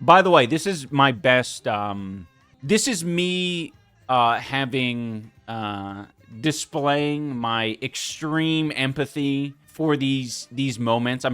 By the way, this is my best, this is me, displaying my extreme empathy for these moments.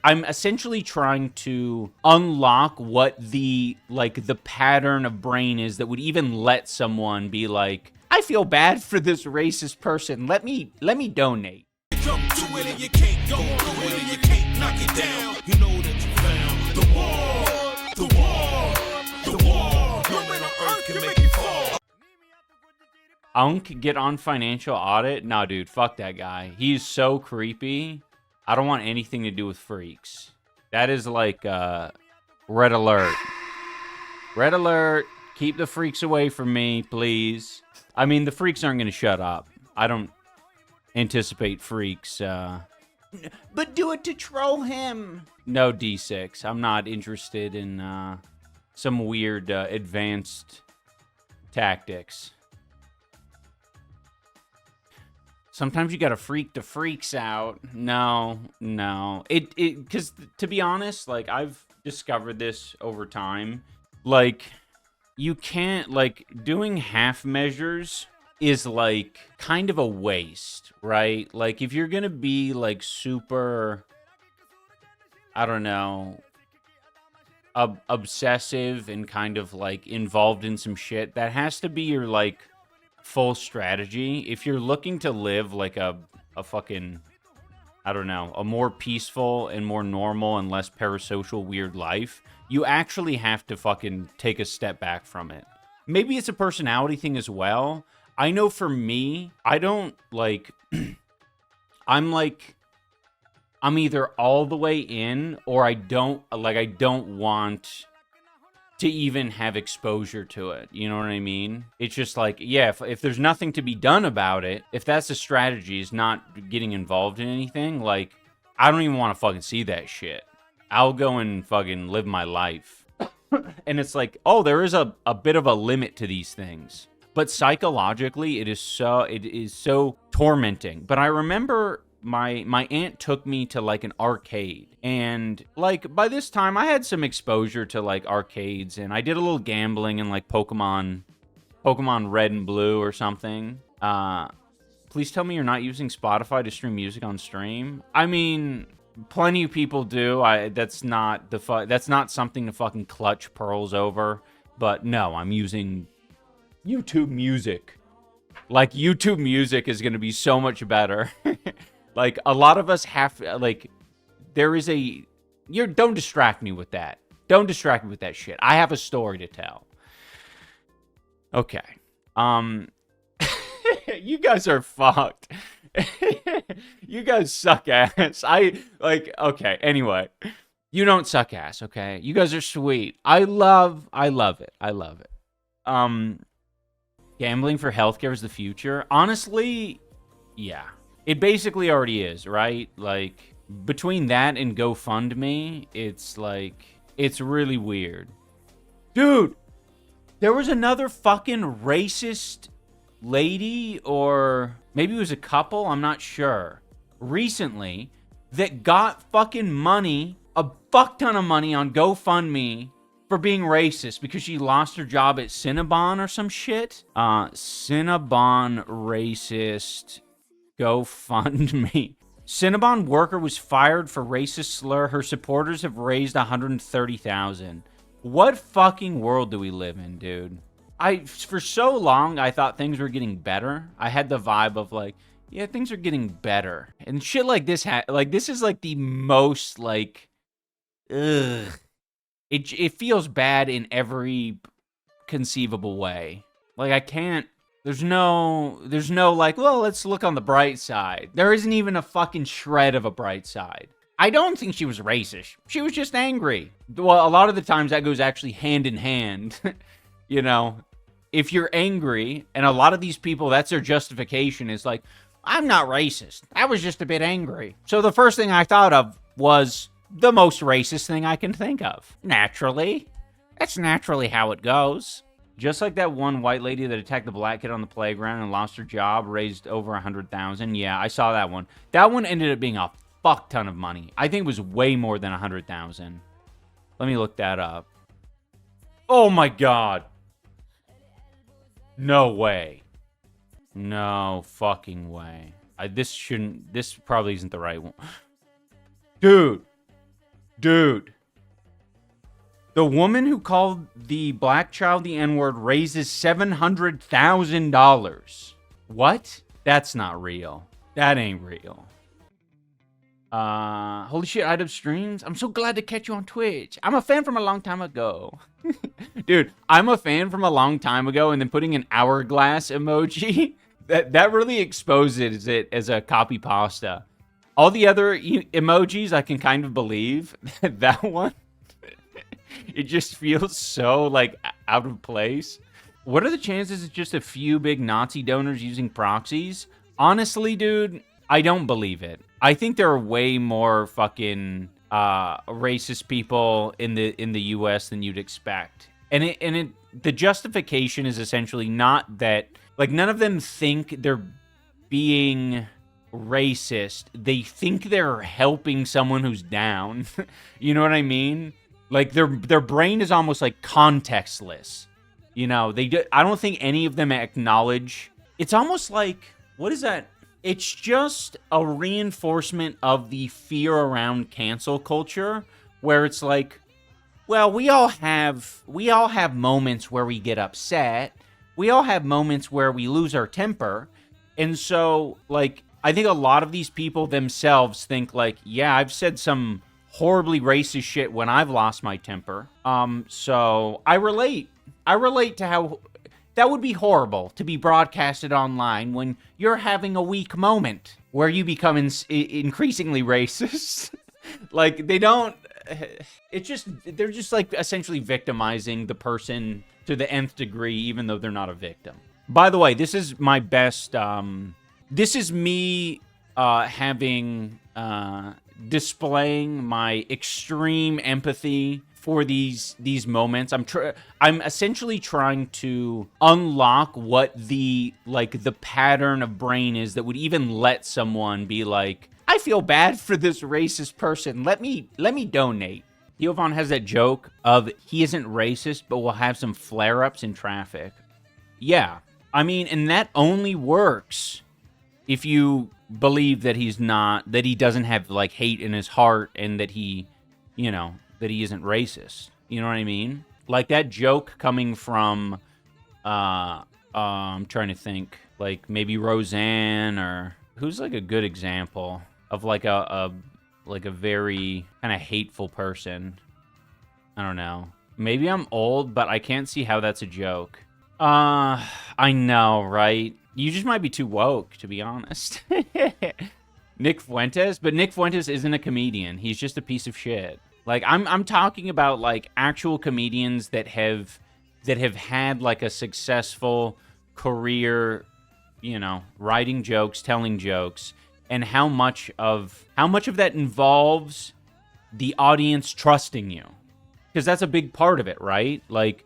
I'm essentially trying to unlock what the pattern of brain is that would even let someone be like, I feel bad for this racist person. Let me donate. Come to it and you can't go through it and you can't knock it down. You know that you found the war. No man on earth can make you fall. Unk get on financial audit? Nah, dude, fuck that guy. He's so creepy. I don't want anything to do with freaks. That is like, red alert. Red alert. Keep the freaks away from me, please. I mean, the freaks aren't going to shut up. I don't anticipate freaks, But do it to troll him. No, D6. I'm not interested in, some weird, advanced tactics. Sometimes you gotta freak the freaks out. No. Because to be honest, like, I've discovered this over time. Like, you can't, like, doing half measures is, like, kind of a waste, right? Like, if you're gonna be, like, super, I don't know, obsessive and kind of, like, involved in some shit, that has to be your, like, full strategy. If you're looking to live like a fucking, I don't know, a more peaceful and more normal and less parasocial weird life, you actually have to fucking take a step back from it. Maybe it's a personality thing as well. I know for me, I don't like, I'm either all the way in or I don't want to even have exposure to it. You know what I mean? It's just like, yeah, if there's nothing to be done about it, if that's the strategy, is not getting involved in anything, like, I don't even want to fucking see that shit. I'll go and fucking live my life. And it's like, oh, there is a bit of a limit to these things. But psychologically, it is so tormenting. But I remember my aunt took me to, like, an arcade. And, like, by this time, I had some exposure to, like, arcades. And I did a little gambling in, like, Pokemon Red and Blue or something. Please tell me you're not using Spotify to stream music on stream. I mean, plenty of people do. That's not something to fucking clutch pearls over. But no, I'm using YouTube Music. Like, YouTube Music is going to be so much better. Like, a lot of us have, like, there is don't distract me with that. Don't distract me with that shit. I have a story to tell. Okay. You guys are fucked. You guys suck ass. Okay, anyway. You don't suck ass, okay? You guys are sweet. I love it. Gambling for healthcare is the future. Honestly, yeah. It basically already is, right? Like, between that and GoFundMe, it's like, it's really weird. Dude, there was another fucking racist lady, or maybe it was a couple, I'm not sure, recently, that got fucking money, a fuck ton of money on GoFundMe for being racist because she lost her job at Cinnabon or some shit. Cinnabon racist GoFundMe. Cinnabon worker was fired for racist slur. Her supporters have raised $130,000. What fucking world do we live in, dude? For so long, I thought things were getting better. I had the vibe of like, yeah, things are getting better. And shit like this, this is like the most like, ugh. It feels bad in every conceivable way. Like, I can't, there's no like, well, let's look on the bright side. There isn't even a fucking shred of a bright side. I don't think she was racist. She was just angry. Well, a lot of the times that goes actually hand in hand. You know, if you're angry, and a lot of these people, that's their justification, is like, I'm not racist. I was just a bit angry. So the first thing I thought of was the most racist thing I can think of. Naturally. That's naturally how it goes. Just like that one white lady that attacked the black kid on the playground and lost her job, raised over $100,000. Yeah, I saw that one. That one ended up being a fuck ton of money. I think it was way more than $100,000. Let me look that up. Oh my god. No way. No fucking way. This probably isn't the right one. Dude. The woman who called the black child the N-word raises $700,000. What? That's not real. That ain't real. Holy shit, Idubbbz streams. I'm so glad to catch you on Twitch. I'm a fan from a long time ago. Dude, I'm a fan from a long time ago, and then putting an hourglass emoji, that really exposes it as a copy pasta. All the other emojis I can kind of believe. That one, it just feels so, like, out of place. What are the chances it's just a few big Nazi donors using proxies? Honestly, dude, I don't believe it. I think there are way more fucking racist people in the U.S. than you'd expect. And the justification is essentially not that, like, none of them think they're being racist. They think they're helping someone who's down. You know what I mean? Like, their brain is almost like contextless. You know, I don't think any of them acknowledge. It's almost like, what is that? It's just a reinforcement of the fear around cancel culture, where it's like, well, we all have moments where we get upset. We all have moments where we lose our temper. And so, like, I think a lot of these people themselves think, like, yeah, I've said some horribly racist shit when I've lost my temper. So I relate to how that would be horrible to be broadcasted online when you're having a weak moment where you become increasingly racist. Like, they're just like essentially victimizing the person to the nth degree, even though they're not a victim. By the way, this is my best, this is me displaying my extreme empathy for these moments. I'm essentially trying to unlock what the pattern of brain is that would even let someone be like, I feel bad for this racist person. Let me donate. Theovon has that joke of he isn't racist, but will have some flare-ups in traffic. Yeah, I mean, and that only works if you believe that he doesn't have, like, hate in his heart, and that he, you know, that he isn't racist. You know what I mean? Like, that joke coming from, I'm trying to think, like, maybe Roseanne, or who's, like, a good example of, like, a very kind of hateful person. I don't know. Maybe I'm old, but I can't see how that's a joke. I know, right? You just might be too woke, to be honest. Nick Fuentes, but Nick Fuentes isn't a comedian. He's just a piece of shit. Like, I'm talking about, like, actual comedians that have had, like, a successful career, you know, writing jokes, telling jokes, and how much of that involves the audience trusting you. Because that's a big part of it, right? Like,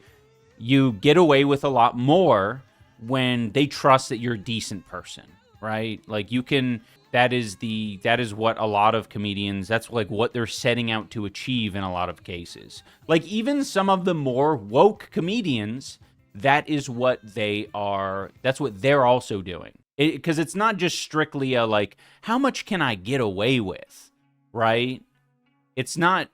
you get away with a lot more when they trust that you're a decent person, right? Like, you can, that is what a lot of comedians, that's like what they're setting out to achieve in a lot of cases. Like, even some of the more woke comedians, that's what they're also doing. Because it's not just strictly a, like, how much can I get away with, right? It's not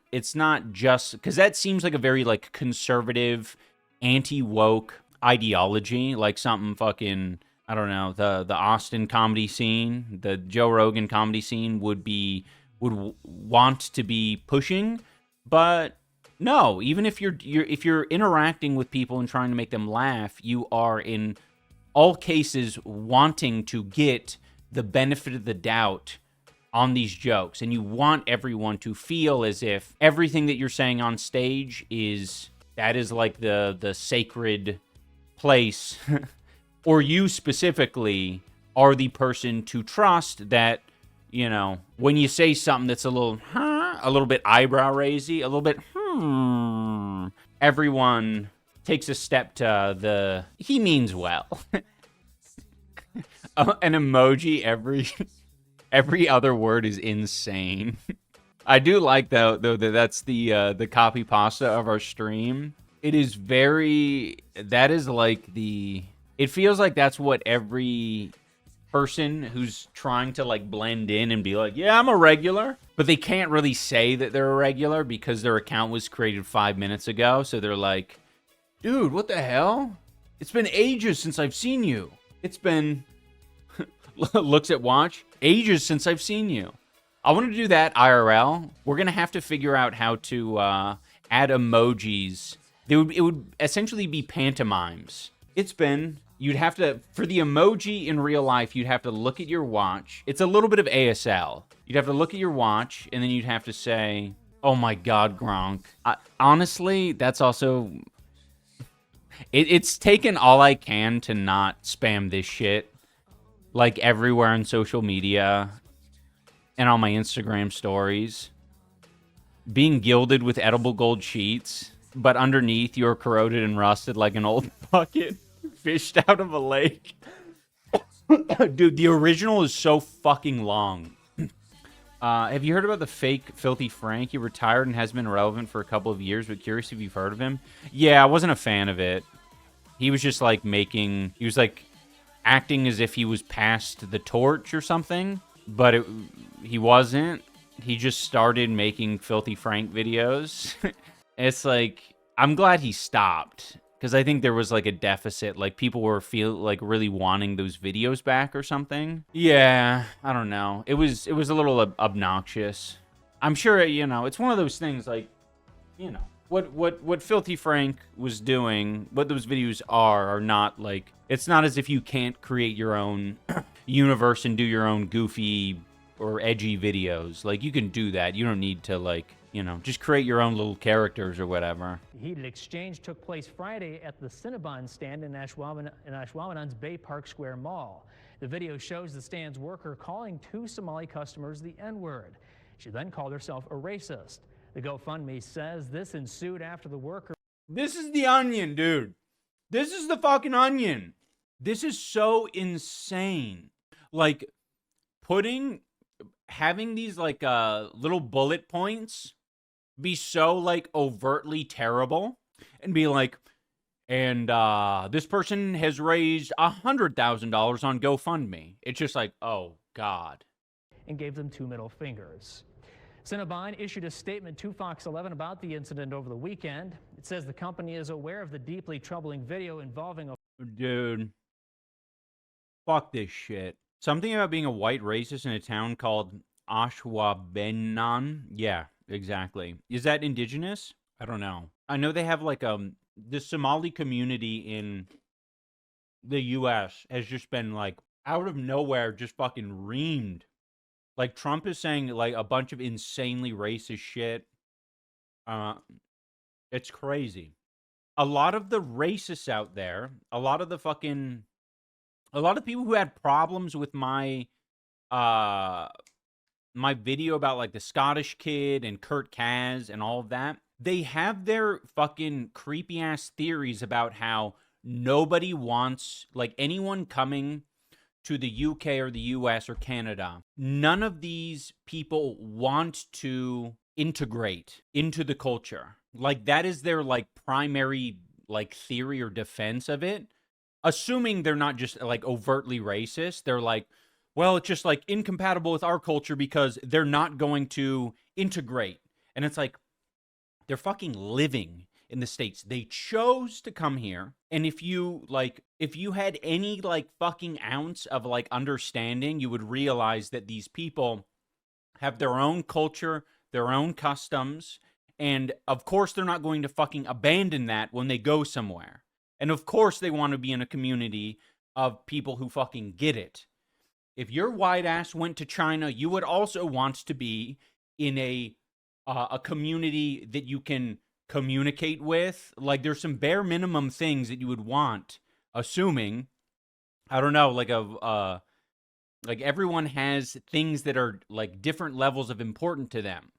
just, because that seems like a very, like, conservative, anti-woke ideology, like something fucking, I don't know, the Austin comedy scene, the Joe Rogan comedy scene would want to be pushing. But no, even if you're interacting with people and trying to make them laugh, you are in all cases wanting to get the benefit of the doubt on these jokes, and you want everyone to feel as if everything that you're saying on stage is like the sacred place, or you specifically are the person to trust that, you know, when you say something that's a little bit eyebrow raisy, a little bit, everyone takes a step to he means well. An emoji every other word is insane. I do like though that that's the copy pasta of our stream. It is very, that is like it feels like that's what every person who's trying to like blend in and be like, yeah, I'm a regular, but they can't really say that they're a regular because their account was created 5 minutes ago. So they're like, dude, what the hell? It's been ages since I've seen you. It's been, looks at watch, ages since I've seen you. I want to do that IRL. We're going to have to figure out how to add emojis. It would essentially be pantomimes. It's been, you'd have to, for the emoji in real life, you'd have to look at your watch. It's a little bit of ASL. You'd have to look at your watch, and then you'd have to say, oh my God, Gronk. Honestly, that's also, it's taken all I can to not spam this shit. Like everywhere on social media and on my Instagram stories. Being gilded with edible gold sheets, but underneath you're corroded and rusted like an old bucket fished out of a lake. Dude, the original is so fucking long. Have you heard about the fake Filthy Frank? He retired and has been relevant for a couple of years, but curious if you've heard of him. Yeah, I wasn't a fan of it. He was just like he was like acting as if he was past the torch or something, but he wasn't. He just started making Filthy Frank videos. It's like, I'm glad he stopped, because I think there was like a deficit. Like people were really wanting those videos back or something. Yeah, I don't know. It was a little obnoxious. I'm sure, it's one of those things like, what Filthy Frank was doing, what those videos are not like, it's not as if you can't create your own universe and do your own goofy or edgy videos. Like, you can do that. You don't need to, like, just create your own little characters or whatever. The heated exchange took place Friday at the Cinnabon stand in Ashwaubenon's Bay Park Square Mall. The video shows the stand's worker calling two Somali customers the N-word. She then called herself a racist. The GoFundMe says this ensued after the worker... This is the onion, dude. This is the fucking onion. This is so insane. Like, having these like little bullet points be so like overtly terrible and be like, and this person has raised $100,000 on GoFundMe. It's just like, oh God. And gave them two middle fingers. Cinnabon issued a statement to Fox 11 about the incident over the weekend. It says the company is aware of the deeply troubling video involving a... Dude. Fuck this shit. Something about being a white racist in a town called Ashwaubenon. Yeah, exactly. Is that indigenous? I don't know. I know they have like the Somali community in the U.S. has just been like out of nowhere just fucking reamed. Like Trump is saying like a bunch of insanely racist shit. It's crazy. A lot of the racists out there, a lot of people who had problems with my my video about like the Scottish kid and Kurt Kaz and all of that, they have their fucking creepy ass theories about how nobody wants, like, anyone coming to the UK or the US or Canada, none of these people want to integrate into the culture. Like, that is their like primary like theory or defense of it. Assuming they're not just like overtly racist, they're like, well, it's just like incompatible with our culture because they're not going to integrate. And it's like, they're fucking living in the States. They chose to come here. And if you had any like fucking ounce of like understanding, you would realize that these people have their own culture, their own customs. And of course, they're not going to fucking abandon that when they go somewhere. And of course, they want to be in a community of people who fucking get it. If your white ass went to China, you would also want to be in a community that you can communicate with. Like, there's some bare minimum things that you would want, assuming, I don't know, like everyone has things that are like different levels of important to them.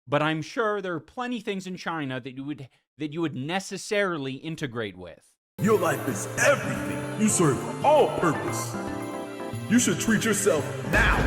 But I'm sure there are plenty of things in China that you would necessarily integrate with. Your life is everything. You serve all purpose. You should treat yourself now